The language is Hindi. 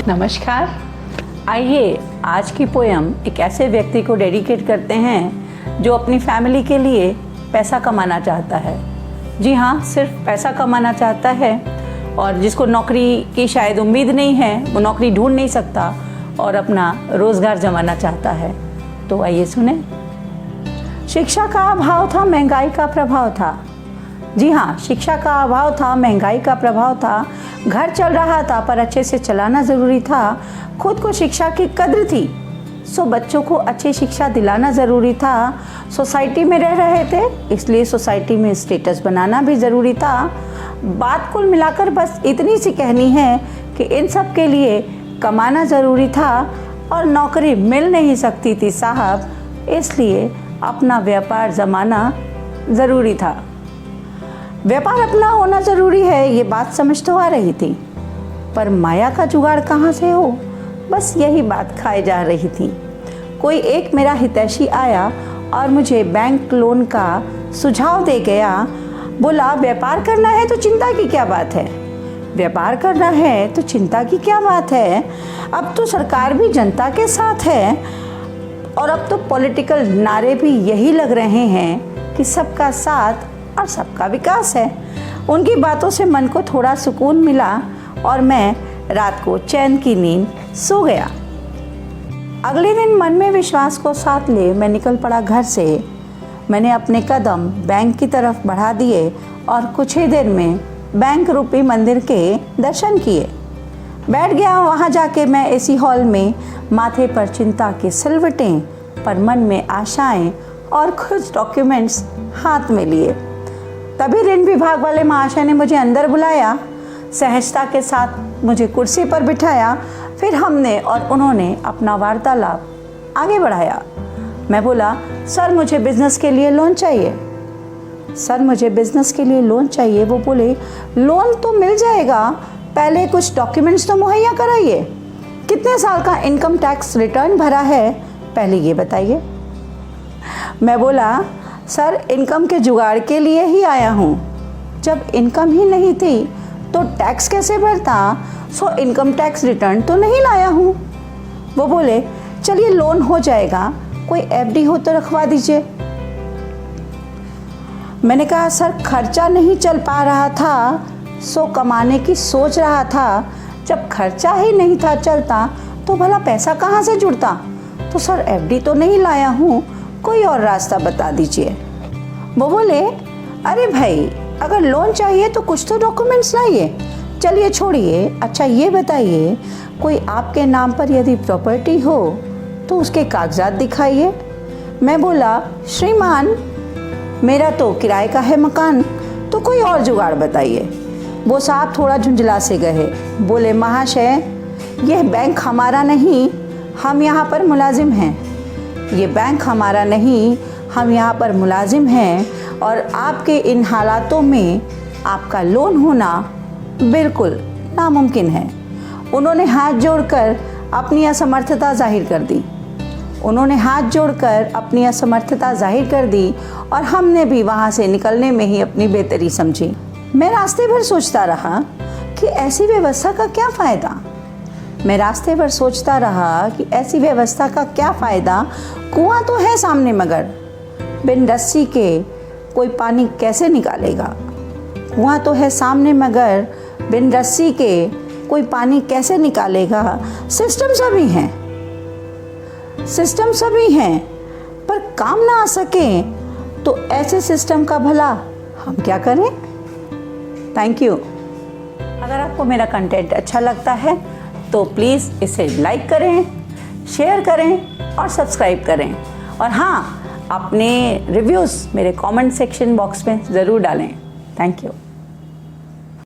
नमस्कार। आइए आज की पोयम एक ऐसे व्यक्ति को डेडिकेट करते हैं जो अपनी फैमिली के लिए पैसा कमाना चाहता है। जी हाँ, सिर्फ पैसा कमाना चाहता है और जिसको नौकरी की शायद उम्मीद नहीं है, वो नौकरी ढूंढ नहीं सकता और अपना रोज़गार जमाना चाहता है। तो आइए सुने। शिक्षा का अभाव था, महंगाई का प्रभाव था। जी हाँ, शिक्षा का अभाव था, महंगाई का प्रभाव था। घर चल रहा था पर अच्छे से चलाना ज़रूरी था। खुद को शिक्षा की कद्र थी, सो बच्चों को अच्छी शिक्षा दिलाना ज़रूरी था। सोसाइटी में रह रहे थे, इसलिए सोसाइटी में स्टेटस बनाना भी ज़रूरी था। बात कुल मिलाकर बस इतनी सी कहनी है कि इन सब के लिए कमाना ज़रूरी था और नौकरी मिल नहीं सकती थी साहब, इसलिए अपना व्यापार जमाना ज़रूरी था। व्यापार अपना होना ज़रूरी है, ये बात समझ तो आ रही थी, पर माया का जुगाड़ कहाँ से हो, बस यही बात खाए जा रही थी। कोई एक मेरा हितैषी आया और मुझे बैंक लोन का सुझाव दे गया। बोला, व्यापार करना है तो चिंता की क्या बात है, व्यापार करना है तो चिंता की क्या बात है। अब तो सरकार भी जनता के साथ है और अब तो पॉलिटिकल नारे भी यही लग रहे हैं कि सबका साथ और सबका विकास है। उनकी बातों से मन को थोड़ा सुकून मिला और मैं रात को चैन की नींद सो गया। अगले दिन मन में विश्वास को साथ ले मैं निकल पड़ा घर से। मैंने अपने कदम बैंक की तरफ बढ़ा दिए और कुछ ही देर में बैंक रूपी मंदिर के दर्शन किए। बैठ गया वहाँ जाके मैं एसी हॉल में, माथे पर चिंता के सिलवटें, पर मन में आशाएं और कुछ डॉक्यूमेंट्स हाथ में लिए। तभी ऋण विभाग वाले महाशय ने मुझे अंदर बुलाया, सहजता के साथ मुझे कुर्सी पर बिठाया। फिर हमने और उन्होंने अपना वार्तालाप आगे बढ़ाया। मैं बोला, सर मुझे बिज़नेस के लिए लोन चाहिए। सर मुझे बिज़नेस के लिए लोन चाहिए। वो बोले, लोन तो मिल जाएगा, पहले कुछ डॉक्यूमेंट्स तो मुहैया कराइए। कितने साल का इनकम टैक्स रिटर्न भरा है, पहले ये बताइए। मैं बोला, सर इनकम के जुगाड़ के लिए ही आया हूँ। जब इनकम ही नहीं थी तो टैक्स कैसे भरता, सो इनकम टैक्स रिटर्न तो नहीं लाया हूँ। वो बोले, चलिए लोन हो जाएगा, कोई एफडी हो तो रखवा दीजिए। मैंने कहा, सर खर्चा नहीं चल पा रहा था, सो कमाने की सोच रहा था। जब खर्चा ही नहीं था चलता तो भला पैसा कहाँ से जुड़ता। तो सर एफडी तो नहीं लाया हूँ, कोई और रास्ता बता दीजिए। वो बोले, अरे भाई अगर लोन चाहिए तो कुछ तो डॉक्यूमेंट्स लाइए। चलिए छोड़िए, अच्छा ये बताइए, कोई आपके नाम पर यदि प्रॉपर्टी हो तो उसके कागजात दिखाइए। मैं बोला, श्रीमान मेरा तो किराए का है मकान, तो कोई और जुगाड़ बताइए। वो साहब थोड़ा झुंझला से गए। बोले, महाशय यह बैंक हमारा नहीं, हम यहाँ पर मुलाजिम हैं। ये बैंक हमारा नहीं, हम यहाँ पर मुलाजिम हैं और आपके इन हालातों में आपका लोन होना बिल्कुल नामुमकिन है। उन्होंने हाथ जोड़कर अपनी असमर्थता जाहिर कर दी। उन्होंने हाथ जोड़कर अपनी असमर्थता जाहिर कर दी और हमने भी वहाँ से निकलने में ही अपनी बेहतरी समझी। मैं रास्ते भर सोचता रहा कि ऐसी व्यवस्था का क्या फ़ायदा। मैं रास्ते भर सोचता रहा कि ऐसी व्यवस्था का क्या फ़ायदा। कुआं तो है सामने मगर बिन रस्सी के कोई पानी कैसे निकालेगा। कुआं तो है सामने मगर बिन रस्सी के कोई पानी कैसे निकालेगा। सिस्टम सभी हैं, सिस्टम सभी हैं, पर काम ना आ सके तो ऐसे सिस्टम का भला हम क्या करें। Thank you. अगर आपको मेरा कंटेंट अच्छा लगता है तो प्लीज़ इसे लाइक करें, शेयर करें और सब्सक्राइब करें। और हाँ, अपने रिव्यूज़ मेरे कमेंट सेक्शन बॉक्स में ज़रूर डालें। Thank you.